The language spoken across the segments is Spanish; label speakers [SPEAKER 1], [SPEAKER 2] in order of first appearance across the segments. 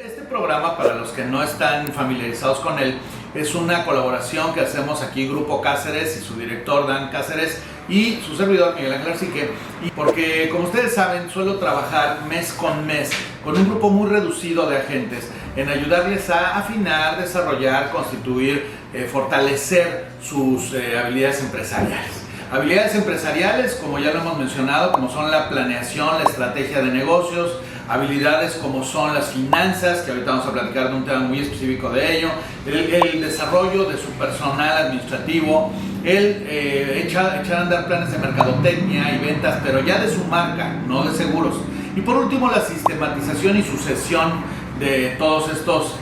[SPEAKER 1] Este programa, para los que no están familiarizados con él, es una colaboración que hacemos aquí Grupo Cáceres y su director Dan Cáceres y su servidor Miguel Ángel Arsique, y porque como ustedes saben suelo trabajar mes con mes con un grupo muy reducido de agentes en ayudarles a afinar, desarrollar, constituir, fortalecer sus habilidades empresariales. Habilidades empresariales, como ya lo hemos mencionado, como son la planeación, la estrategia de negocios, habilidades como son las finanzas, que ahorita vamos a platicar de un tema muy específico de ello, el desarrollo de su personal administrativo, echar a andar planes de mercadotecnia y ventas, pero ya de su marca, no de seguros. Y por último, la sistematización y sucesión de todos estos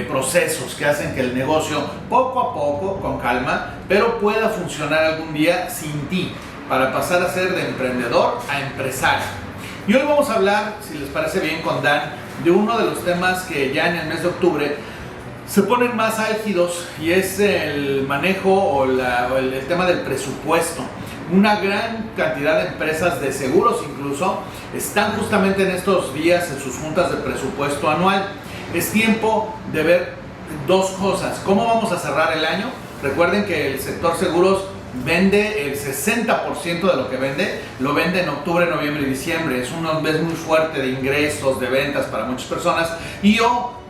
[SPEAKER 1] procesos que hacen que el negocio poco a poco, con calma, pero pueda funcionar algún día sin ti, para pasar a ser de emprendedor a empresario. Y hoy vamos a hablar, si les parece bien, con Dan, de uno de los temas que ya en el mes de octubre se ponen más álgidos, y es el manejo o el tema del presupuesto. Una gran cantidad de empresas de seguros incluso están justamente en estos días en sus juntas de presupuesto anual. Es tiempo de ver dos cosas: cómo vamos a cerrar el año. Recuerden que el sector seguros vende el 60% de lo que vende, lo vende en octubre, noviembre y diciembre. Es un mes muy fuerte de ingresos, de ventas para muchas personas y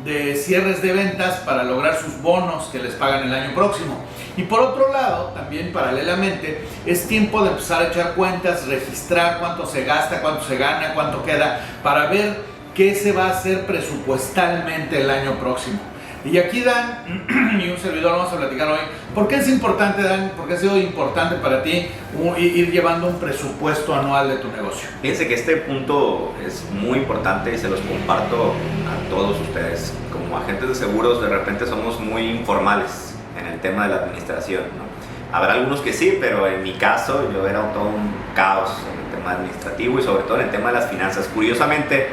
[SPEAKER 1] de cierres de ventas para lograr sus bonos que les pagan el año próximo. Y por otro lado, también paralelamente, es tiempo de empezar a echar cuentas, registrar cuánto se gasta, cuánto se gana, cuánto queda, para ver qué se va a hacer presupuestalmente el año próximo. Y aquí Dan y un servidor vamos a platicar hoy. ¿Por qué es importante, Dan? ¿Por qué ha sido importante para ti ir llevando un presupuesto anual de tu negocio?
[SPEAKER 2] Fíjense que este punto es muy importante y se los comparto a todos ustedes. Como agentes de seguros, de repente somos muy informales en el tema de la administración, ¿no? Habrá algunos que sí, pero en mi caso yo era todo un caos en el tema administrativo y sobre todo en el tema de las finanzas. Curiosamente,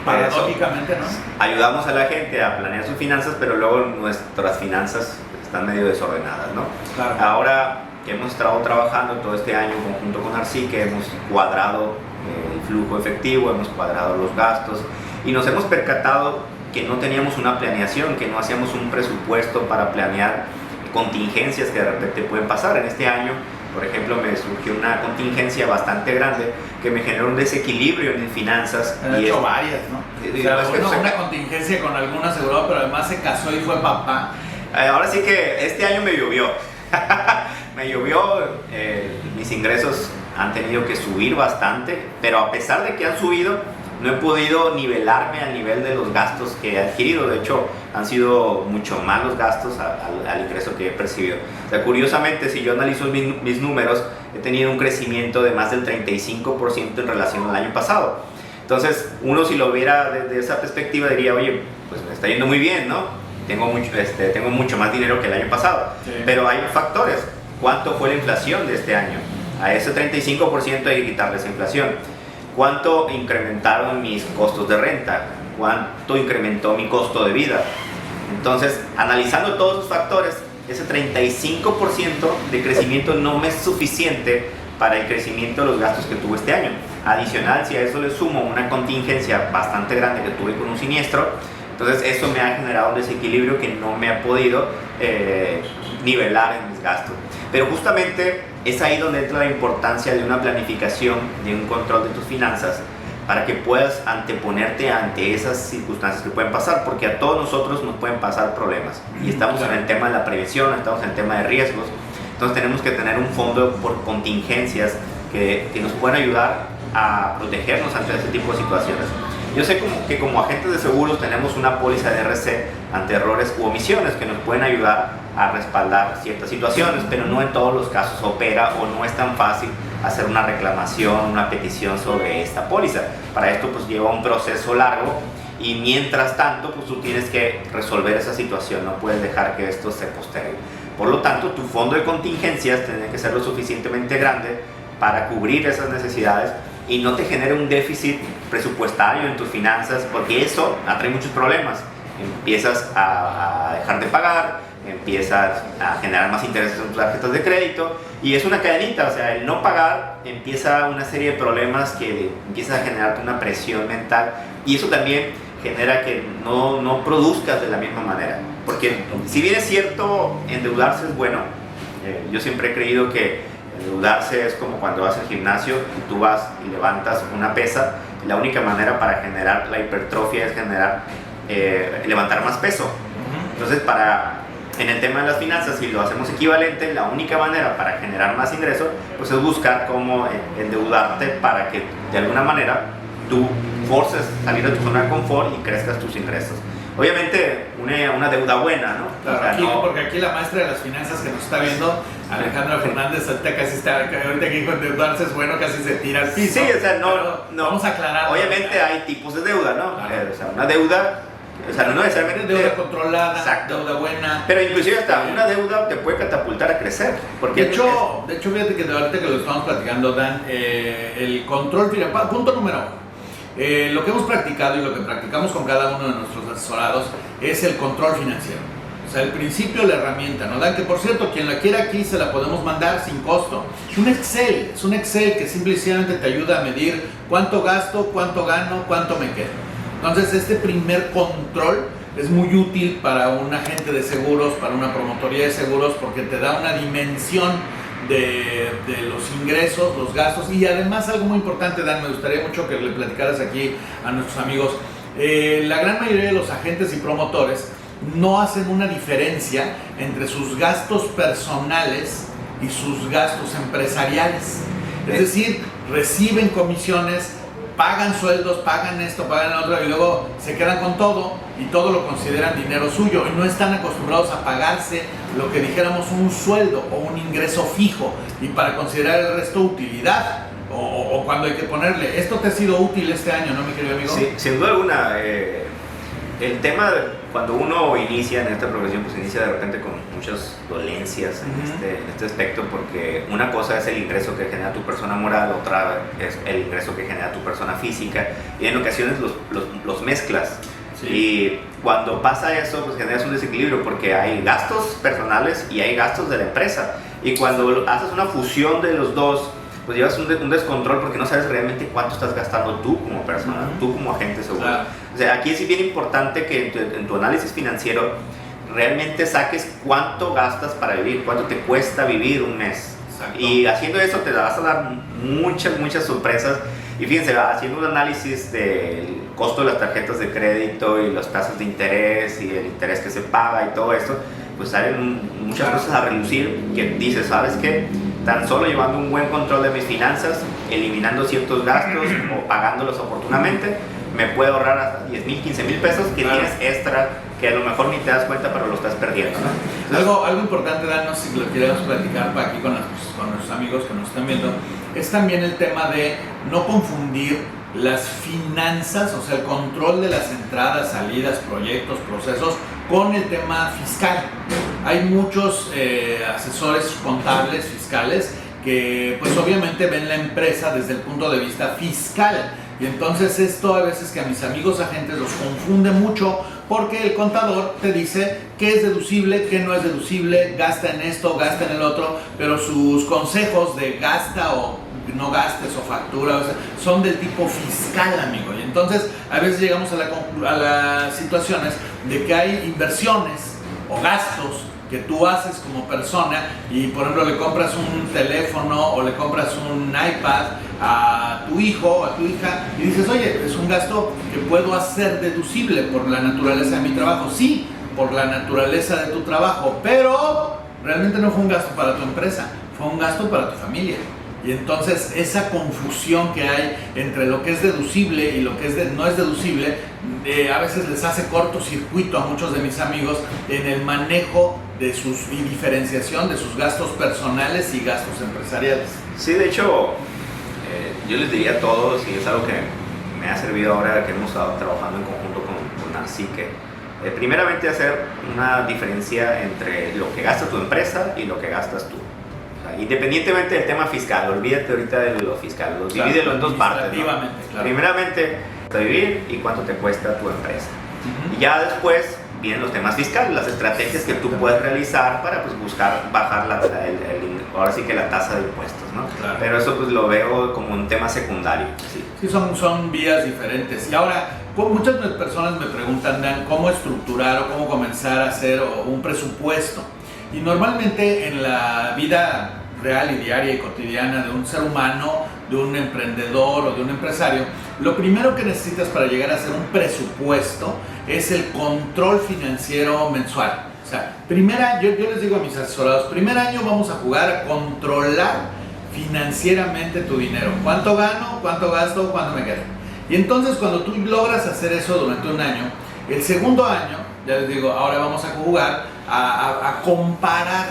[SPEAKER 1] paradójicamente, ¿no?
[SPEAKER 2] Ayudamos a la gente a planear sus finanzas, pero luego nuestras finanzas están medio desordenadas, ¿no?
[SPEAKER 1] Claro.
[SPEAKER 2] Ahora que hemos estado trabajando todo este año junto con Arsique, hemos cuadrado el flujo efectivo, hemos cuadrado los gastos y nos hemos percatado que no teníamos una planeación, que no hacíamos un presupuesto para planear contingencias que de repente pueden pasar. En este año, por ejemplo, me surgió una contingencia bastante grande que me generó un desequilibrio en mis finanzas.
[SPEAKER 1] Han hecho varias, ¿no? O sea, una contingencia con algún asegurado, pero además se casó y fue papá.
[SPEAKER 2] Ahora sí que este año me llovió. Me llovió, mis ingresos han tenido que subir bastante, pero a pesar de que han subido, no he podido nivelarme al nivel de los gastos que he adquirido. De hecho, han sido mucho más los gastos al ingreso que he percibido. O sea, curiosamente, si yo analizo mis números, he tenido un crecimiento de más del 35% en relación al año pasado. Entonces, uno si lo viera desde esa perspectiva diría, oye, pues me está yendo muy bien, ¿no? Tengo mucho más dinero que el año pasado. Sí. Pero hay factores. ¿Cuánto fue la inflación de este año? A ese 35% hay que quitarle esa inflación. ¿Cuánto incrementaron mis costos de renta? ¿Cuánto incrementó mi costo de vida? Entonces, analizando todos esos factores, ese 35% de crecimiento no me es suficiente para el crecimiento de los gastos que tuve este año. Adicional, si a eso le sumo una contingencia bastante grande que tuve con un siniestro, entonces eso me ha generado un desequilibrio que no me ha podido nivelar en mis gastos. Pero justamente es ahí donde entra la importancia de una planificación, de un control de tus finanzas, para que puedas anteponerte ante esas circunstancias que pueden pasar, porque a todos nosotros nos pueden pasar problemas. Y estamos en el tema de la prevención, estamos en el tema de riesgos, entonces tenemos que tener un fondo por contingencias que nos puedan ayudar a protegernos ante ese tipo de situaciones. Yo sé que como agentes de seguros tenemos una póliza de RC ante errores u omisiones que nos pueden ayudar a respaldar ciertas situaciones, pero no en todos los casos opera o no es tan fácil hacer una reclamación, una petición sobre esta póliza. Para esto pues lleva un proceso largo y mientras tanto pues tú tienes que resolver esa situación, no puedes dejar que esto se postergue. Por lo tanto, tu fondo de contingencias tiene que ser lo suficientemente grande para cubrir esas necesidades y no te genere un déficit presupuestario en tus finanzas, porque eso atrae muchos problemas. Empiezas a dejar de pagar, empiezas a generar más intereses en tus tarjetas de crédito y es una cadenita. O sea, el no pagar empieza una serie de problemas que empiezan a generarte una presión mental y eso también genera que no produzcas de la misma manera. Porque si bien es cierto, endeudarse es bueno, yo siempre he creído que endeudarse es como cuando vas al gimnasio y tú vas y levantas una pesa, y la única manera para generar la hipertrofia es levantar más peso. Entonces, en el tema de las finanzas, si lo hacemos equivalente, la única manera para generar más ingresos pues es buscar cómo endeudarte para que de alguna manera tú forces salir de tu zona de confort y crezcas tus ingresos. Obviamente una deuda buena, ¿no?
[SPEAKER 1] Claro,
[SPEAKER 2] o sea,
[SPEAKER 1] aquí, porque aquí la maestra de las finanzas que nos está viendo, Alejandra Fernández, ahorita aquí con endeudarse es bueno, casi se tira al piso.
[SPEAKER 2] Sí, o sea, no.
[SPEAKER 1] Vamos a aclarar.
[SPEAKER 2] Obviamente hay tipos de deuda, ¿no?
[SPEAKER 1] Claro.
[SPEAKER 2] O sea, una deuda, o sea, no necesariamente
[SPEAKER 1] deuda controlada,
[SPEAKER 2] exacto,
[SPEAKER 1] deuda buena.
[SPEAKER 2] pero inclusive hasta una deuda te puede catapultar a crecer. Porque
[SPEAKER 1] de hecho, fíjate que ahorita que lo estamos platicando, Dan, el control financiero, punto número uno. Lo que hemos practicado y lo que practicamos con cada uno de nuestros asesorados es el control financiero. O sea, el principio, la herramienta, ¿no? Dan, que por cierto, quien la quiera aquí se la podemos mandar sin costo. Es un Excel que simplemente te ayuda a medir cuánto gasto, cuánto gano, cuánto me quedo. Entonces, este primer control es muy útil para un agente de seguros, para una promotoría de seguros, porque te da una dimensión de los ingresos, los gastos, y además algo muy importante, Dan, me gustaría mucho que le platicaras aquí a nuestros amigos. La gran mayoría de los agentes y promotores no hacen una diferencia entre sus gastos personales y sus gastos empresariales. Es decir, reciben comisiones, pagan sueldos, pagan esto, pagan lo otro, y luego se quedan con todo y todo lo consideran dinero suyo y no están acostumbrados a pagarse lo que dijéramos un sueldo o un ingreso fijo, y para considerar el resto utilidad o cuando hay que ponerle, esto te ha sido útil este año, ¿no, mi querido amigo?
[SPEAKER 2] Sí, sin duda alguna. El tema, cuando uno inicia en esta profesión, pues inicia de repente con muchas dolencias en este aspecto, porque una cosa es el ingreso que genera tu persona moral, otra es el ingreso que genera tu persona física, y en ocasiones los mezclas. Sí. Y cuando pasa eso, pues generas un desequilibrio, porque hay gastos personales y hay gastos de la empresa, y cuando haces una fusión de los dos, pues llevas un descontrol, porque no sabes realmente cuánto estás gastando tú como persona, tú como agente seguro. Claro. O sea, aquí es bien importante que en tu análisis financiero realmente saques cuánto gastas para vivir, cuánto te cuesta vivir un mes. Exacto. Y haciendo eso te vas a dar muchas sorpresas. Y fíjense, haciendo un análisis del costo de las tarjetas de crédito y las tasas de interés y el interés que se paga y todo esto, pues salen muchas cosas a relucir, que dices, ¿sabes qué? Tan solo llevando un buen control de mis finanzas, eliminando ciertos gastos o pagándolos oportunamente, me puedo ahorrar hasta 10,000, 15,000 pesos que tienes extra, que a lo mejor ni te das cuenta, pero lo estás perdiendo, ¿no?
[SPEAKER 1] Entonces, algo importante, Dan, no sé si lo queremos platicar para aquí con nuestros amigos que nos están viendo, es también el tema de no confundir las finanzas, o sea, el control de las entradas, salidas, proyectos, procesos, con el tema fiscal. Hay muchos asesores contables, fiscales, que pues obviamente ven la empresa desde el punto de vista fiscal. Y entonces esto a veces que a mis amigos agentes los confunde mucho, porque el contador te dice qué es deducible, qué no es deducible, gasta en esto, gasta en el otro, pero sus consejos de gasta o no gastes o factura, o sea, son del tipo fiscal, amigo. Y entonces a veces llegamos a las situaciones de que hay inversiones o gastos que tú haces como persona, y por ejemplo le compras un teléfono o le compras un iPad a tu hijo o a tu hija y dices, oye, es un gasto que puedo hacer deducible por la naturaleza de mi trabajo. Sí, por la naturaleza de tu trabajo, pero realmente no fue un gasto para tu empresa, fue un gasto para tu familia. Y entonces esa confusión que hay entre lo que es deducible y lo que no es deducible, a veces les hace cortocircuito a muchos de mis amigos en el manejo de y diferenciación de sus gastos personales y gastos empresariales.
[SPEAKER 2] Sí, de hecho, yo les diría a todos, y es algo que me ha servido ahora que hemos estado trabajando en conjunto con Arcique, primeramente hacer una diferencia entre lo que gasta tu empresa y lo que gastas tú. Independientemente del tema fiscal, olvídate ahorita de lo fiscal, divídelo en dos partes, ¿no? Claro. Primeramente, vivir y cuánto te cuesta tu empresa. Y ya después vienen los temas fiscales, las estrategias que tú puedes realizar para pues, buscar bajar ahora sí que la tasa de impuestos, ¿no? Claro. Pero eso pues lo veo como un tema secundario.
[SPEAKER 1] Sí, son vías diferentes. Y ahora, muchas personas me preguntan, Dan, cómo estructurar o cómo comenzar a hacer un presupuesto. Y normalmente en la vida real y diaria y cotidiana de un ser humano, de un emprendedor o de un empresario, lo primero que necesitas para llegar a hacer un presupuesto es el control financiero mensual. O sea, yo les digo a mis asesorados, primer año vamos a jugar a controlar financieramente tu dinero. ¿Cuánto gano? ¿Cuánto gasto? ¿Cuánto me queda? Y entonces cuando tú logras hacer eso durante un año, el segundo año, ya les digo, ahora vamos a jugar a comparar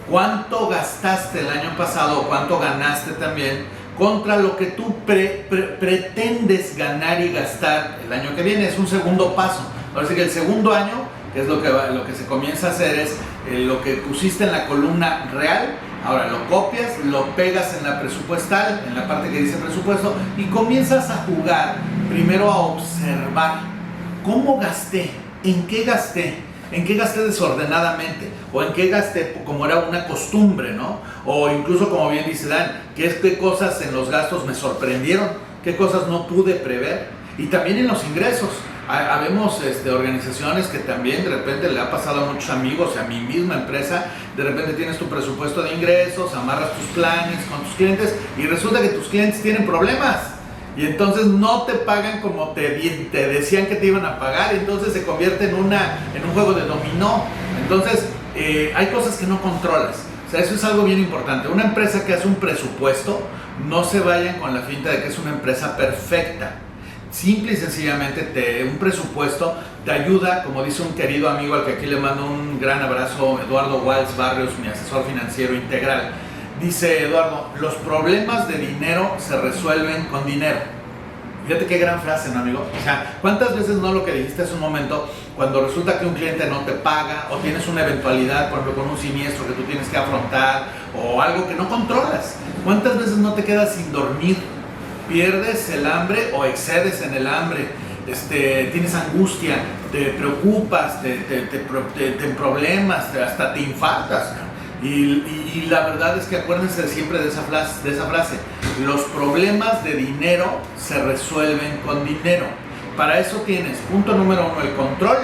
[SPEAKER 1] cuánto gastaste el año pasado o cuánto ganaste también contra lo que tú pretendes ganar y gastar el año que viene. Es un segundo paso. Ahora sí que el segundo año, que es lo que se comienza a hacer, es lo que pusiste en la columna real. Ahora lo copias, lo pegas en la presupuestal, en la parte que dice presupuesto, y comienzas a jugar primero a observar cómo gasté, en qué gasté desordenadamente, o en qué gasté como era una costumbre, ¿no? O incluso, como bien dice Dan, qué cosas en los gastos me sorprendieron, qué cosas no pude prever, y también en los ingresos. Habemos organizaciones que también de repente le ha pasado a muchos amigos, a mi misma empresa, de repente tienes tu presupuesto de ingresos, amarras tus planes con tus clientes y resulta que tus clientes tienen problemas y entonces no te pagan como te decían que te iban a pagar, y entonces se convierte en un juego de dominó. Entonces hay cosas que no controlas. O sea, eso es algo bien importante. Una empresa que hace un presupuesto, no se vayan con la finta de que es una empresa perfecta. Simple y sencillamente un presupuesto te ayuda, como dice un querido amigo al que aquí le mando un gran abrazo, Eduardo Walsh Barrios, mi asesor financiero integral. Dice Eduardo, los problemas de dinero se resuelven con dinero. Fíjate qué gran frase, ¿no, amigo? O sea, ¿cuántas veces no lo que dijiste hace un momento, cuando resulta que un cliente no te paga o tienes una eventualidad, por ejemplo, con un siniestro que tú tienes que afrontar o algo que no controlas? ¿Cuántas veces no te quedas sin dormir? Pierdes el hambre o excedes en el hambre, tienes angustia, te preocupas, te problemas, hasta te infartas. Y la verdad es que acuérdense siempre de esa frase, los problemas de dinero se resuelven con dinero. Para eso tienes, punto número 1, el control,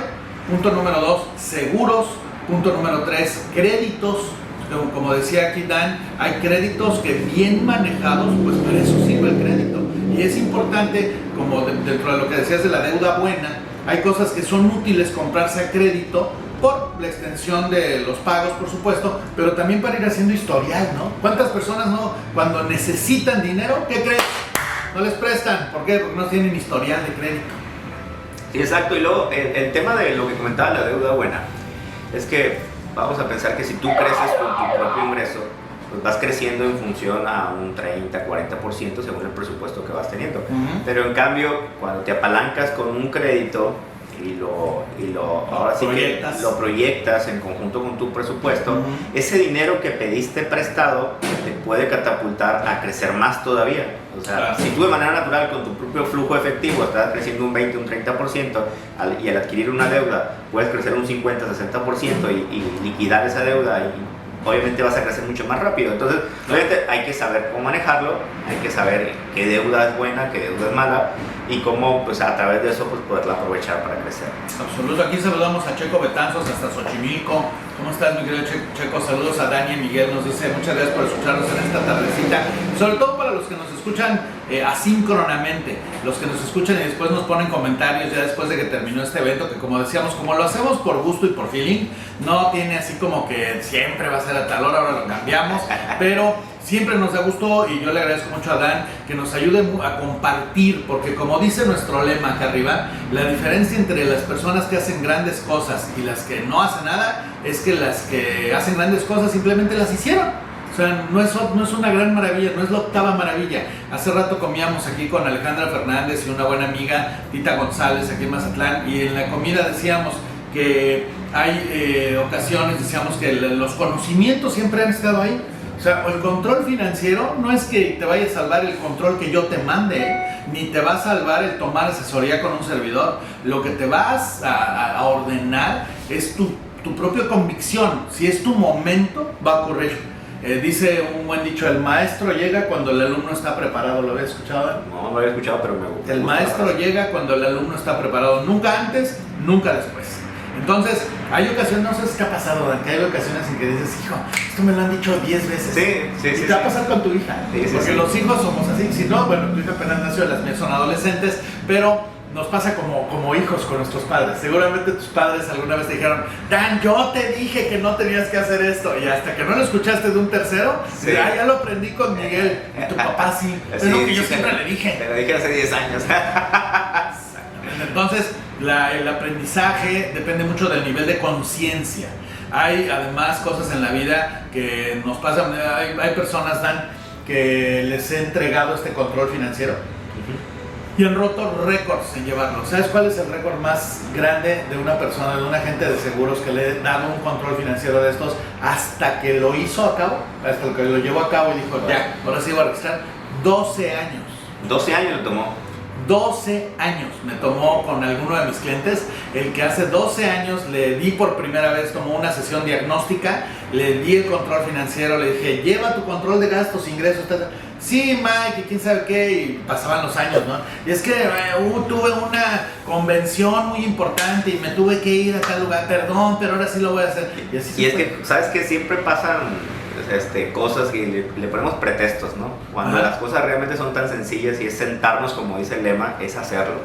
[SPEAKER 1] punto número 2, seguros, punto número 3, créditos. Como decía aquí Dan, hay créditos que bien manejados, pues para eso sirve el crédito. Y es importante, como dentro de lo que decías de la deuda buena, hay cosas que son útiles comprarse a crédito por la extensión de los pagos, por supuesto, pero también para ir haciendo historial, ¿no? ¿Cuántas personas no, cuando necesitan dinero, qué crees? No les prestan. ¿Por qué? Porque no tienen historial de crédito.
[SPEAKER 2] Sí, exacto. Y luego el tema de lo que comentaba la deuda buena es que vamos a pensar que si tú creces con tu propio ingreso, pues vas creciendo en función a un 30, 40% según el presupuesto que vas teniendo. Pero en cambio, cuando te apalancas con un crédito y ahora sí que lo proyectas en conjunto con tu presupuesto, ese dinero que pediste prestado te puede catapultar a crecer más todavía. O sea, si tú de manera natural con tu propio flujo efectivo estás creciendo un 20, un 30%, y al adquirir una deuda puedes crecer un 50, 60% y liquidar esa deuda, y obviamente vas a crecer mucho más rápido. Entonces, obviamente hay que saber cómo manejarlo, hay que saber qué deuda es buena, qué deuda es mala, y cómo pues a través de eso pues poderla aprovechar para crecer.
[SPEAKER 1] Absoluto. Aquí saludamos a Checo Betanzos hasta Xochimilco. ¿Cómo estás, mi querido Checo? Saludos a Dani y Miguel, nos dice muchas gracias por escucharnos en esta tardecita, sobre todo para los que nos escuchan asíncronamente, los que nos escuchan y después nos ponen comentarios ya después de que terminó este evento, que como decíamos, como lo hacemos por gusto y por feeling, no tiene así como que siempre va a ser a tal hora, ahora lo cambiamos, pero siempre nos da gusto, y yo le agradezco mucho a Dan que nos ayude a compartir, porque como dice nuestro lema acá arriba, la diferencia entre las personas que hacen grandes cosas y las que no hacen nada es que las que hacen grandes cosas simplemente las hicieron. O sea, no es una gran maravilla, no es la octava maravilla. Hace rato comíamos aquí con Alejandra Fernández y una buena amiga, Tita González, aquí en Mazatlán, y en la comida decíamos que hay ocasiones, decíamos que los conocimientos siempre han estado ahí. O sea, el control financiero no es que te vaya a salvar el control que yo te mande, ni te va a salvar el tomar asesoría con un servidor. Lo que te vas a ordenar es tu propia convicción. Si es tu momento, va a ocurrir. Dice un buen dicho, el maestro llega cuando el alumno está preparado. ¿Lo habías escuchado?
[SPEAKER 2] No, no lo había escuchado, pero me gusta.
[SPEAKER 1] El maestro llega cuando el alumno está preparado. Nunca antes, nunca después. Entonces, hay ocasiones, no sé si te ha pasado, Dan, que hay ocasiones en que dices, hijo, esto me lo han dicho 10 veces.
[SPEAKER 2] Sí.
[SPEAKER 1] Y te va a pasar con tu hija. Porque los hijos somos así. Si no, bueno, tu hija apenas nació, las mías son adolescentes, pero nos pasa como hijos con nuestros padres. Seguramente tus padres alguna vez te dijeron, Dan, yo te dije que no tenías que hacer esto. Y hasta que no lo escuchaste de un tercero, ya lo aprendí con Miguel. Y tu papá sí. Es lo que yo siempre le dije.
[SPEAKER 2] Te lo dije hace 10 años.
[SPEAKER 1] Entonces, el aprendizaje depende mucho del nivel de conciencia. Hay además cosas en la vida que nos pasan. Hay personas, Dan, que les he entregado este control financiero y han roto récords en llevarlo. ¿Sabes cuál es el récord más grande de una persona, de un agente de seguros que le he dado un control financiero de estos hasta que lo hizo a cabo? Hasta que lo llevó a cabo y dijo, ya, ahora sí voy a registrar. 12 años.
[SPEAKER 2] 12 años le tomó.
[SPEAKER 1] 12 años me tomó con alguno de mis clientes, el que hace 12 años le di por primera vez, tomó una sesión diagnóstica, le di el control financiero, le dije, lleva tu control de gastos, ingresos, etc. Sí, Mike, y quién sabe qué, y pasaban los años, ¿no? Y es que tuve una convención muy importante y me tuve que ir a tal lugar, perdón, pero ahora sí lo voy a hacer.
[SPEAKER 2] Y es que, ¿sabes qué? Siempre pasan cosas que le ponemos pretextos, ¿no? Cuando las cosas realmente son tan sencillas y es sentarnos, como dice el lema, es hacerlo.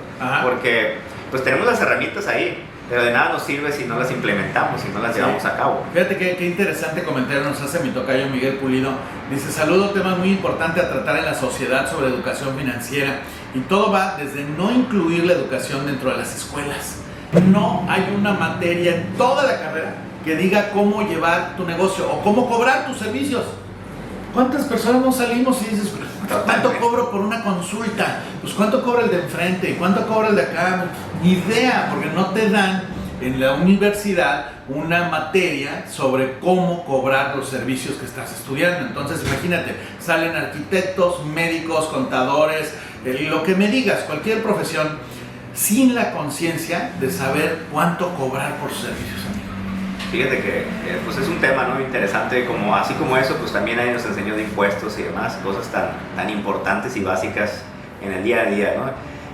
[SPEAKER 2] Porque pues tenemos las herramientas ahí, pero de nada nos sirve si no las implementamos, si no las llevamos a cabo.
[SPEAKER 1] Fíjate qué interesante comentario nos hace mi tocayo Miguel Pulido. Dice, saludo, tema muy importante a tratar en la sociedad sobre educación financiera. Y todo va desde no incluir la educación dentro de las escuelas. No hay una materia en toda la carrera que diga cómo llevar tu negocio o cómo cobrar tus servicios. ¿Cuántas personas no salimos y dices, ¿cuánto cobro por una consulta? Pues ¿cuánto cobra el de enfrente? ¿Cuánto cobra el de acá? Ni idea, porque no te dan en la universidad una materia sobre cómo cobrar los servicios que estás estudiando. Entonces imagínate, salen arquitectos, médicos, contadores, lo que me digas, cualquier profesión, sin la conciencia de saber cuánto cobrar por sus servicios, amigo.
[SPEAKER 2] Fíjate que pues es un tema, ¿no?, interesante, así como eso, pues también ahí nos enseñó de impuestos y demás, cosas tan importantes y básicas en el día a día, ¿no?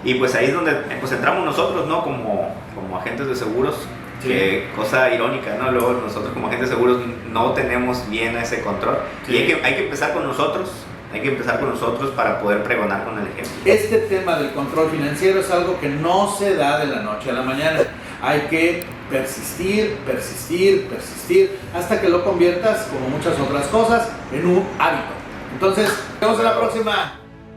[SPEAKER 2] Y pues ahí es donde pues entramos nosotros, ¿no?, como agentes de seguros.
[SPEAKER 1] Sí.
[SPEAKER 2] Que cosa irónica, ¿no? Luego nosotros como agentes de seguros no tenemos bien ese control. Sí. Y hay que empezar con nosotros. Hay que empezar con nosotros para poder pregonar con el ejemplo.
[SPEAKER 1] Este tema del control financiero es algo que no se da de la noche a la mañana. Hay que persistir, hasta que lo conviertas, como muchas otras cosas, en un hábito. Entonces, nos vemos en la próxima.